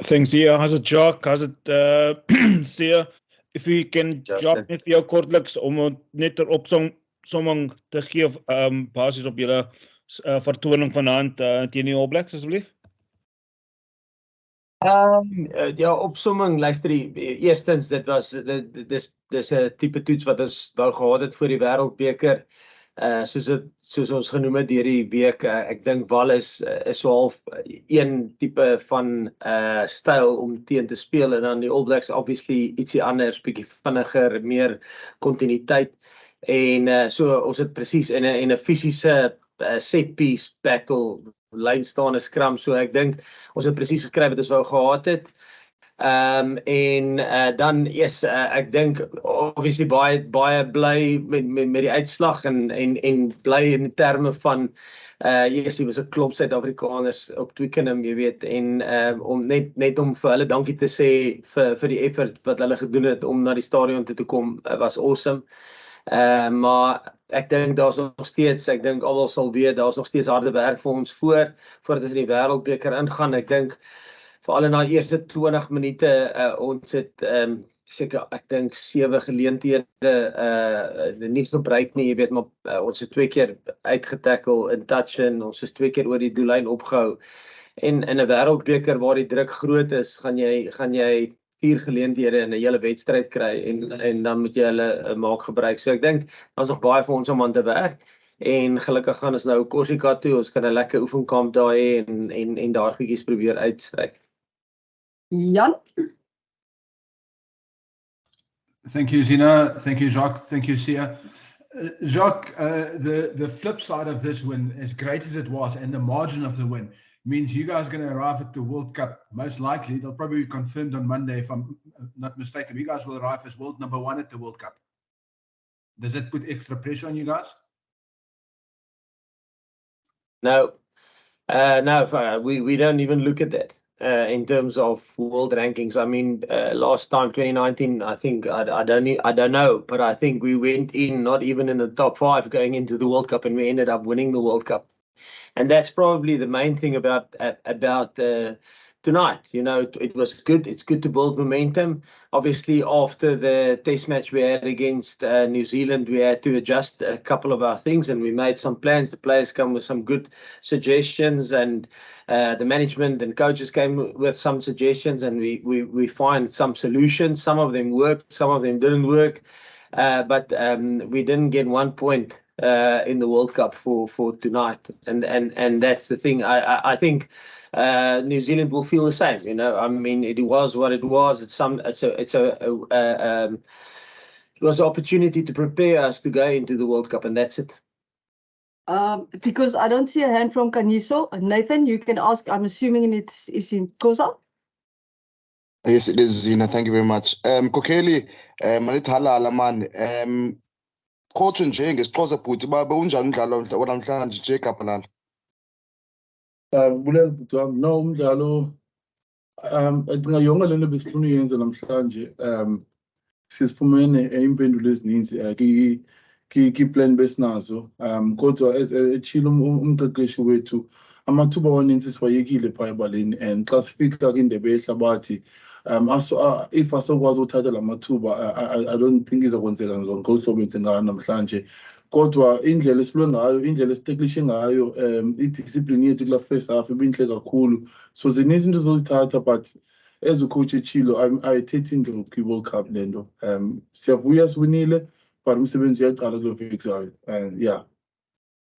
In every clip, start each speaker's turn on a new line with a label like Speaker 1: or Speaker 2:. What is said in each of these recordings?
Speaker 1: Thanks, Siya. How's it, Jacques? How's it, Siya? If you can Jacques net vir jou kortliks om net 'n opsomming te gee basis op julle vertoning vanaand teen die All Blacks asseblief.
Speaker 2: Ja, opsomming, luister, eerstens, dis 'n tipe toets wat ons wou gehad het vir die Wêreldbeker. Soos ons genoem het deur die week, ek dink Wallis is so half een tipe van styl om teen te speel, en dan die All Blacks obviously ietsie anders, bietjie vinniger, meer kontinuïteit, en so ons het presies in 'n fisiese set piece battle lyn staan 'n scrum, so ek dink ons het presies gekry wat ons wou gehad het. Dan ek dink obviously baie bly met die uitslag en bly in terme van hier was 'n klomp Suid-Afrikaners op Twickenham, jy weet, en om net om vir hulle dankie te sê vir die effort wat hulle gedoen het om na die stadion toe te kom, was awesome. Maar ek dink daar's nog steeds, ek dink almal sal weet, daar's nog steeds harde werk vir ons voordat ons in die Wêreldbeker ingaan. Ek dink veral in daai eerste 20 minute, ons het seker, ek dink 7 geleenthede nie gebruik nie, jy weet, maar ons het 2 keer uitgetackle in touch, en ons is 2 keer oor die doellyn opgehou. En in 'n Wêreldbeker waar die druk groot is, gaan jy 4 geleenthede in 'n hele wedstryd kry, en dan moet jy hulle maak gebruik. So ek dink daar's nog baie vir ons om aan te werk, en gelukkig gaan ons nou Korsika toe, ons kan 'n lekker oefenkamp daar hê en daar bietjies probeer uitstryk.
Speaker 3: Jan?
Speaker 4: Thank you, Zina. Thank you, Jacques. Thank you, Siya. Jacques, the flip side of this win, as great as it was, and the margin of the win, means you guys are going to arrive at the World Cup. Most likely, they'll probably be confirmed on Monday, if I'm not mistaken. You guys will arrive as world number 1 at the World Cup. Does that put extra pressure on you guys?
Speaker 2: No, we don't even look at that in terms of world rankings. I mean, last time 2019, I think I don't know, but I think we went in not even in the top 5 going into the World Cup, and we ended up winning the World Cup. And that's probably the main thing about tonight. You know, it was good. It's good to build momentum. Obviously, after the test match we had against New Zealand, we had to adjust a couple of our things, and we made some plans. The players come with some good suggestions, and the management and coaches came with some suggestions, and we find some solutions. Some of them worked, some of them didn't work, but we didn't get 1 point in the World Cup for tonight, and that's the thing. I think New Zealand will feel the same. You know, I mean, it was what it was. It was an opportunity to prepare us to go into the World Cup, and that's it.
Speaker 3: Because I don't see a hand from Kaniso. Nathan, you can ask. I'm assuming it's in Kosa.
Speaker 5: Yes, it is, Zina. Thank you very much. Kokeli, manithala alaman. Coach nje ngesixhosa bhuti babe unjani umdlalo wanamhlanje nje kapalala?
Speaker 6: Bulela bhuti wami, no umdlalo ecinga yonke lento besifuna uyenza namhlanje sisifumene impendulo ezininzi ki-plan besinazo, kodwa echile umqeqeshi wethu amathuba amaninzi siwayekile phaya ebaleni, and xa sifika kwindebe yehlabathi if asokwazi uthatha la mathuba, I don't think izakwenzeka ngolu hlobo enze ngayo namhlanje, kodwa indlela esilwe ngayo, indlela esiteklishe ngayo, idiscipline yethu kula first half ibinhle kakhulu, so zininzi into zozithatha, but as ucoach echilo, ayithethe indlela kwi-World Cup lento. Siyavuya siwinile, but umsebenzi uyaqala kulo veki zayo, and yeah.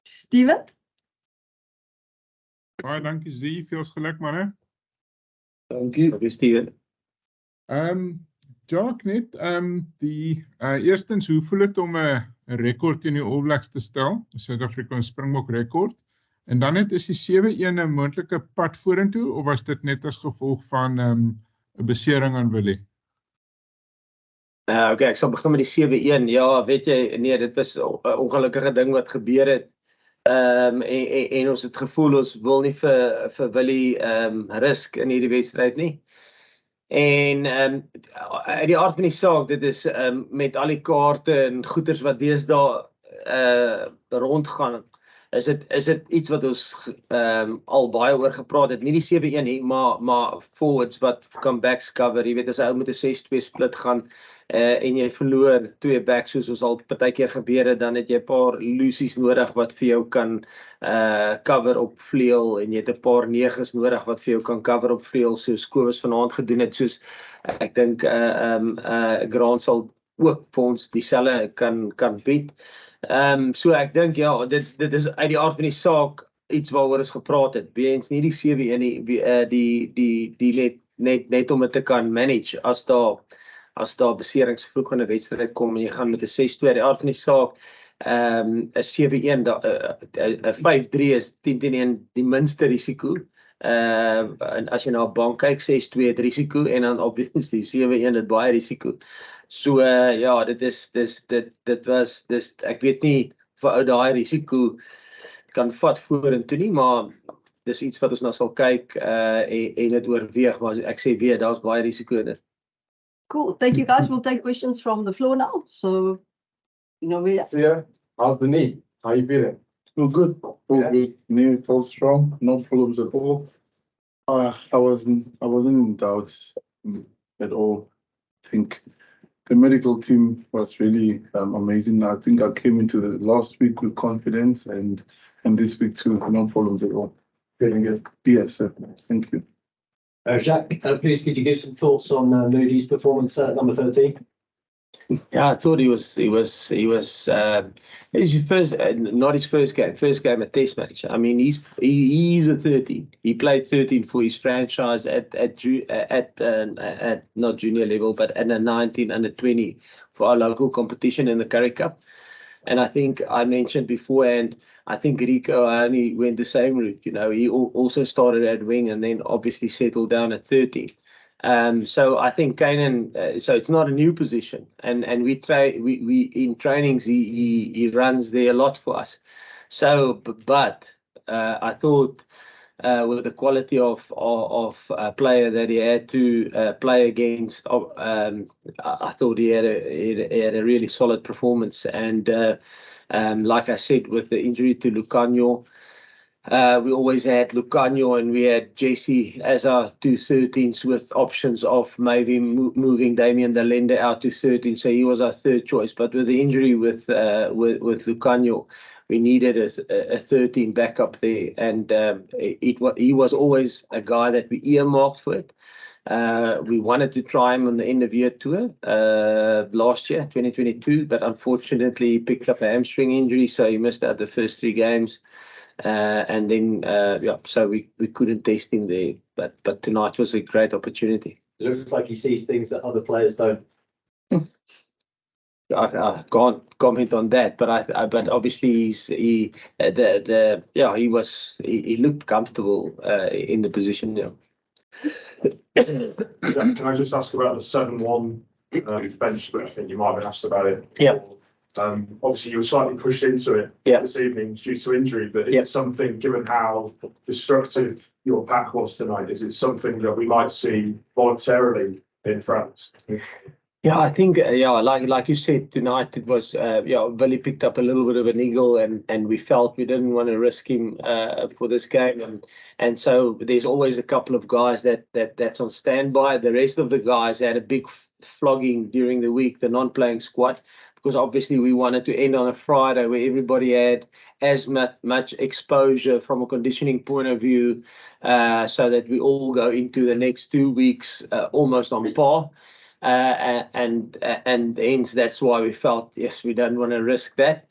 Speaker 3: Steven?
Speaker 7: Baie dankie, Zee, feels geluk manne.
Speaker 6: Dankie.
Speaker 2: Dankie, Steven.
Speaker 7: Jacques net, eerstens, hoe voel het om 'n rekord in die All Blacks te stel, 'n Suid-Afrikaanse Springbok rekord, en dan net is die 7-1 'n moontlike pad vorentoe, of was dit net as gevolg van 'n besering aan Willie?
Speaker 2: Okay, ek sal begin met die 7-1. Ja, weet jy, nee, dit was 'n ongelukkige ding wat gebeur het. En ons het gevoel ons wil nie vir Willie risk in hierdie wedstryd nie. En uit die aard van die saak, dit is met al die kaarte en goeders wat deesdae rondgaan, is dit iets wat ons al baie oor gepraat het, nie die 7-1 nie, maar forwards wat kan backs cover, jy weet, as 'n ou met 'n 6-2 split gaan, en jy verloor 2 backs, soos ons al partykeer gebeur het, dan het jy 'n paar loosies nodig wat vir jou kan cover op vleuel, en jy het 'n paar 9's nodig wat vir jou kan cover op vleuel, soos Kobus vanaand gedoen het, soos ek dink Grant sal ook vir ons dieselfde kan bied. So ek dink ja, dit is uit die aard van die saak iets waaroor ons gepraat het. Weens nie die 7-1 nie, net om dit te kan manage as daar beserings vroeg in 'n wedstryd kom en jy gaan met 'n 6-2 uit die aard van die saak. 'n 7-1, 'n 5-3 is 10-1 die minste risiko. En as jy na 'n bank kyk, 6-2 het risiko en dan obviously 7-1 het baie risiko. So ja, dit was ek weet nie vir ou daai risiko kan vat vorentoe nie, maar dis iets wat ons nou sal kyk en dit oorweeg, maar ek sê weer, daar's baie risiko in dit.
Speaker 3: Cool. Thank you, guys. We'll take questions from the floor now. So,
Speaker 8: Siya, how's the knee? How you feeling?
Speaker 6: Feel good. Feel good. Knee felt strong. No problems at all. I wasn't in doubt at all. I think the medical team was really amazing. I think I came into the last week with confidence, and this week too, no problems at all.
Speaker 8: Feeling good?
Speaker 6: Yes, thank you.
Speaker 9: Jacques, please could you give some thoughts on Moody's performance at number 13?
Speaker 2: Yeah, I thought he was his first, not his first game a test match. I mean, he's a 13. He played 13 for his franchise at not junior level, but at a 19 under 20 for our local competition in the Currie Cup. And I think I mentioned beforehand, I think Rico only went the same route. You know, he also started at wing and then obviously settled down at 13. So I think Kanan, so it's not a new position, and we in trainings he runs there a lot for us. So, but I thought with the quality of player that he had to play against, I thought he had a really solid performance. And like I said, with the injury to Lucanio, we always had Lucanio and we had Jesse as our 2 13s with options of maybe moving Damian Dalende out to 13. So he was our third choice. But with the injury with Lucanio, we needed a 13 backup there. And he was always a guy that we earmarked for it. We wanted to try him on the end of year tour last year, 2022. But unfortunately, he picked up a hamstring injury. So he missed out the first 3 games. And then, so we couldn't test him there, but tonight was a great opportunity.
Speaker 9: It looks like he sees things that other players don't.
Speaker 2: I can't comment on that, but but obviously he looked comfortable in the position. Yeah.
Speaker 8: Can I just ask about the 7-1 bench split? I think you might have been asked about it.
Speaker 2: Yeah.
Speaker 8: Obviously, you were slightly pushed into it this evening due to injury, but is it something, given how destructive your pack was tonight, is it something that we might see voluntarily in France?
Speaker 2: Yeah, I think, like you said, tonight it was, Billy picked up a little bit of an eagle and we felt we didn't want to risk him for this game. And so there's always a couple of guys that's on standby. The rest of the guys had a big flogging during the week, the non-playing squad, because obviously we wanted to end on a Friday where everybody had as much exposure from a conditioning point of view, so that we all go into the next 2 weeks almost on par. And hence that's why we felt, yes, we don't want to risk that.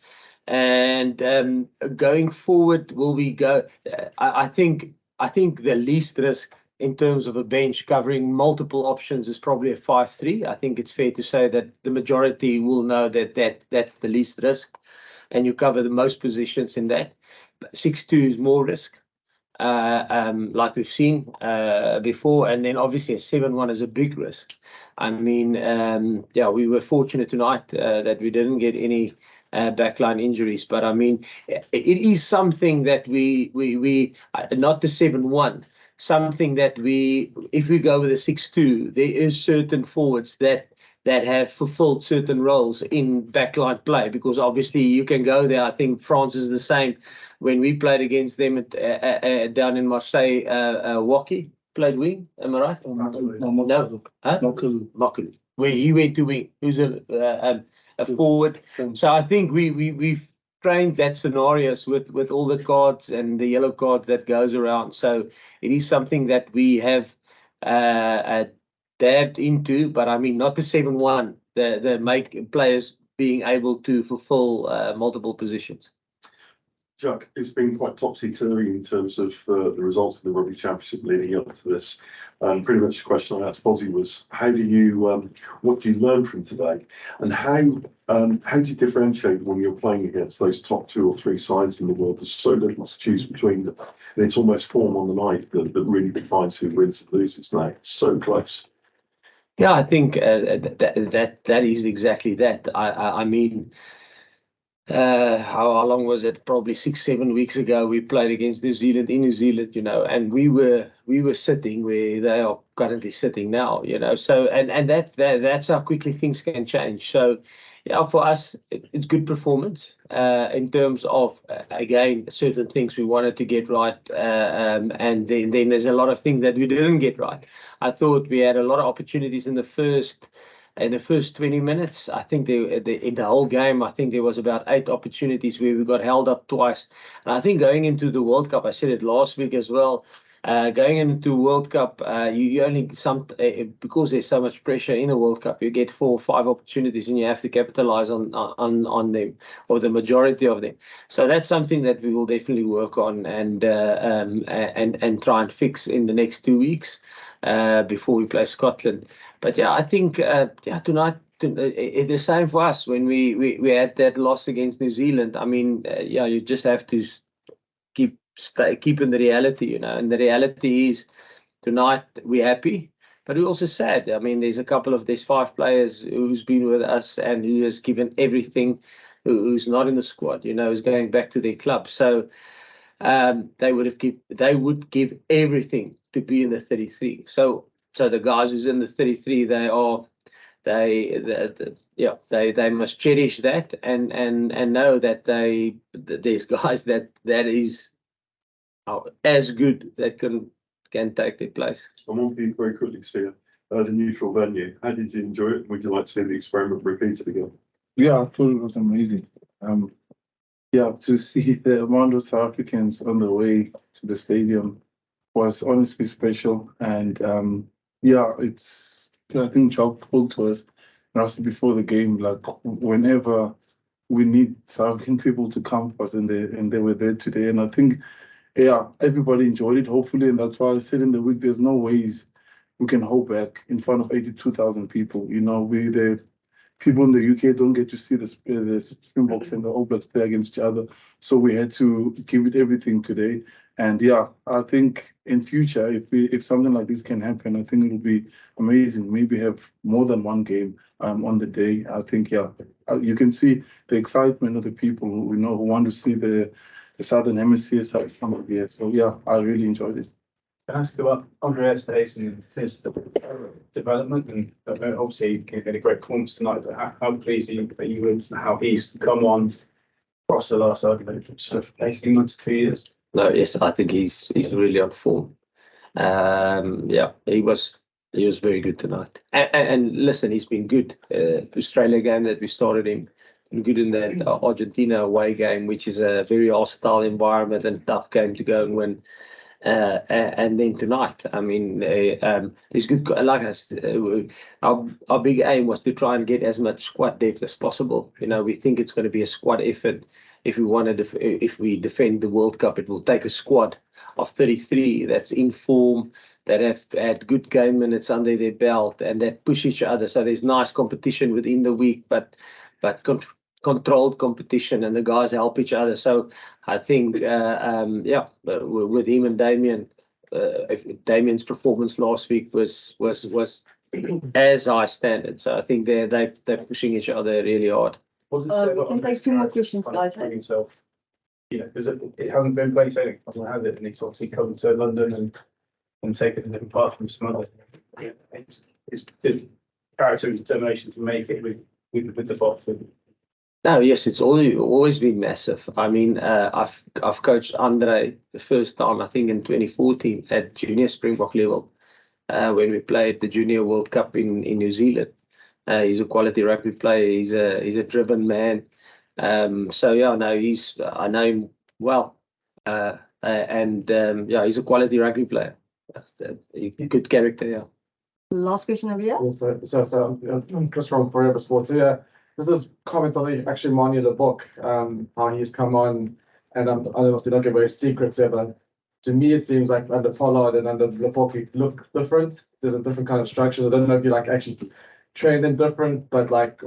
Speaker 2: And going forward, will we go? I think the least risk in terms of a bench covering multiple options is probably a 5-3. I think it's fair to say that the majority will know that's the least risk, and you cover the most positions in that. 6-2 is more risk, like we've seen before, and then obviously a 7-1 is a big risk. I mean, we were fortunate tonight that we didn't get any backline injuries, but I mean, it is something that we not the 7-1. Something that if we go with a 6-2, there is certain forwards that that have fulfilled certain roles in backline play, because obviously you can go there. I think France is the same. When we played against them down in Marseille, Waki played wing. Am I right? No, Makalu. Where he went to wing. Who's a forward. So I think we've trained that scenarios with all the cards and the yellow cards that goes around. So it is something that we have dabbed into, but I mean not the 7-1, the make players being able to fulfill multiple positions.
Speaker 10: Jacques, it's been quite topsy-turvy in terms of the results of the Rugby Championship leading up to this. Pretty much the question I asked Bozzy was, how do you, what do you learn from today? And how do you differentiate when you're playing against those top 2 or 3 sides in the world? There's so little to choose between them. And it's almost form on the night that really defines who wins and loses now. It's so close.
Speaker 2: Yeah, I think that is exactly that. I mean, how long was it? Probably 6-7 weeks ago, we played against New Zealand in New Zealand, and we were sitting where they are currently sitting now, So and that's how quickly things can change. So yeah, for us, it's good performance in terms of again certain things we wanted to get right, and then there's a lot of things that we didn't get right. I thought we had a lot of opportunities in the first 20 minutes. I think in the whole game, I think there was about 8 opportunities where we got held up twice. And I think going into the World Cup, I said it last week as well, going into World Cup, you only because there's so much pressure in the World Cup, you get 4 or 5 opportunities and you have to capitalize on them, or the majority of them. So that's something that we will definitely work on and try and fix in the next 2 weeks before we play Scotland. But yeah, I think tonight it's the same for us when we had that loss against New Zealand. I mean, you just have to keep in the reality, and the reality is tonight we're happy, but we're also sad. I mean, there's 5 players who's been with us and who has given everything, who's not in the squad, who's going back to their club. So they would give everything to be in the 33. So the guys who's in the 33, they must cherish that and know that there's guys that is as good that can take their place.
Speaker 10: I want to very quickly see the neutral venue. How did you enjoy it? Would you like to see the experiment repeated again?
Speaker 6: Yeah, I thought it was amazing. To see the amount of South Africans on the way to the stadium was honestly special. And I think Jacques told to us, and before the game, like whenever we need South African people to come for us, and they were there today. And I think, everybody enjoyed it, hopefully. And that's why I said in the week, there's no ways we can hold back in front of 82,000 people. The people in the UK don't get to see the Springboks and the All Blacks play against each other. So we had to give it everything today. And I think in future, if something like this can happen, I think it'll be amazing. Maybe have more than one game on the day. I think, you can see the excitement of the people who want to see the Southern Hemisphere side from here. So I really enjoyed it.
Speaker 11: Can I ask about Andre Estes and his development? And obviously, he had a great performance tonight. But how pleased are you with how he's come on across the last 18 months, 2 years?
Speaker 2: No, yes, I think he's really on form. He was very good tonight. And listen, he's been good. The Australia game that we started him, good in that Argentina away game, which is a very hostile environment and tough game to go and win. And then tonight, I mean, it's good. Like I said, our big aim was to try and get as much squad depth as possible. We think it's going to be a squad effort. If we defend the World Cup, it will take a squad of 33 that's in form, that have had good game minutes under their belt, and that push each other. So there's nice competition within the week, but controlled competition, and the guys help each other. So I think, with him and Damien, Damien's performance last week was as high standard. So I think they're pushing each other really hard.
Speaker 11: What does it say
Speaker 3: We
Speaker 11: about
Speaker 3: can take 2 more questions, guys.
Speaker 11: himself? Because it hasn't been play sailing, has it? And he's obviously come to London and taken it apart from some other. His character character and determination to make it with the Boks?
Speaker 2: No, yes, it's always been massive. I mean, I've coached Andre the first time, I think in 2014 at junior Springbok level, when we played the Junior World Cup in New Zealand. He's a quality rugby player. He's a driven man. So yeah, no, I know him well, and yeah, he's a quality rugby player. Good character, yeah.
Speaker 3: Last question over here.
Speaker 12: So I'm Chris from Forever Sports. So, yeah, this is comment on actually Manie Lebok, how he's come on, and I obviously don't give away secrets here, but to me it seems like under Pollard and under Lebok you look different. There's a different kind of structure. I don't know if you like actually train them different, but like,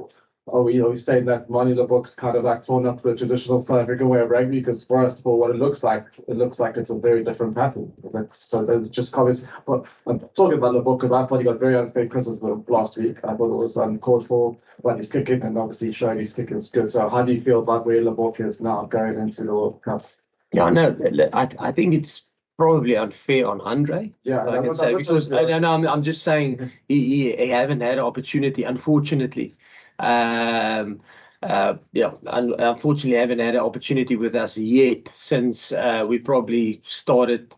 Speaker 12: are we saying that Manie Lebok's kind of like torn up the traditional South African way of rugby? Because for us, for what it looks like it's a very different pattern. Like, so just comments. But I'm talking about Lebok because I thought he got very unfair criticism last week. I thought it was uncalled for, but he's kicking, and obviously showing his kicking is good. So how do you feel about where Lebok is now going into the World Cup?
Speaker 2: Yeah, no, I think it's probably unfair on Andre.
Speaker 12: Yeah,
Speaker 2: I can say, because I'm just saying he haven't had an opportunity, unfortunately. Yeah, unfortunately, haven't had an opportunity with us yet since we probably started.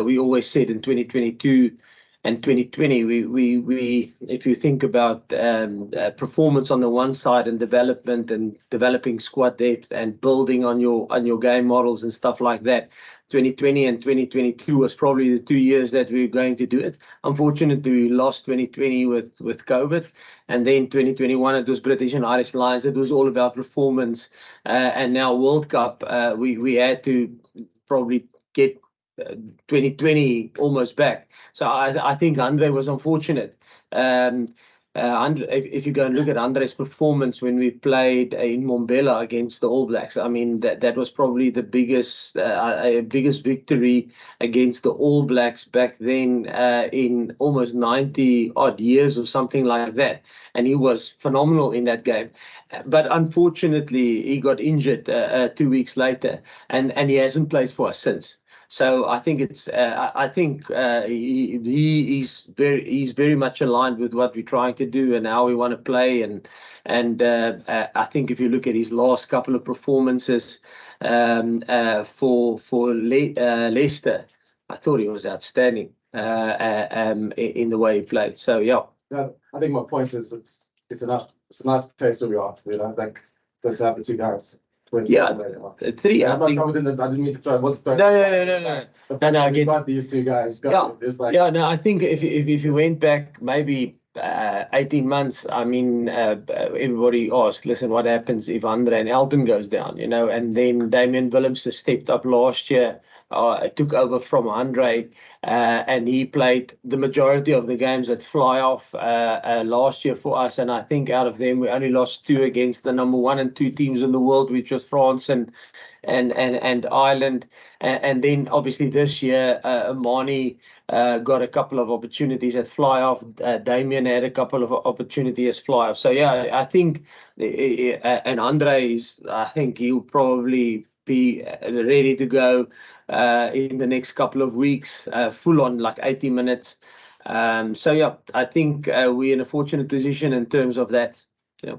Speaker 2: We always said in 2022 and 2020, we if you think about performance on the one side and development and developing squad depth and building on your game models and stuff like that, 2020 and 2022 was probably the 2 years that we were going to do it. Unfortunately, we lost 2020 with COVID, and then 2021 it was British and Irish Lions. It was all about performance, and now World Cup, we had to probably get 2020 almost back. So I think Andre was unfortunate. If you go and look at Andre's performance when we played in Mbombela against the All Blacks, I mean that was probably the biggest victory against the All Blacks back then in almost 90 odd years or something like that, and he was phenomenal in that game. But unfortunately, he got injured 2 weeks later, and he hasn't played for us since. So I think it's he's very much aligned with what we're trying to do and how we want to play, and I think if you look at his last couple of performances for Leicester, I thought he was outstanding in the way he played. So yeah.
Speaker 12: I think my point is it's a nice place where we are. You know, like to have the two guys.
Speaker 2: Yeah, three.
Speaker 12: I didn't mean to throw.
Speaker 2: No. I get
Speaker 12: these two guys.
Speaker 2: It's like, yeah. No, I think if you went back maybe 18 months, I mean, everybody asked, listen, what happens if Andre and Elton goes down? You know, and then Damian Willemse stepped up last year. Took over from Andre, and he played the majority of the games at fly-off last year for us. And I think out of them, we only lost 2 against the number 1 and 2 teams in the world, which was France and Ireland. And then obviously this year, Manie got a couple of opportunities at fly-off. Damian had a couple of opportunities at fly-off. So yeah, I think, and Andre I think he'll probably be ready to go in the next couple of weeks, full on like 80 minutes. So yeah, I think we're in a fortunate position in terms of that. Yeah.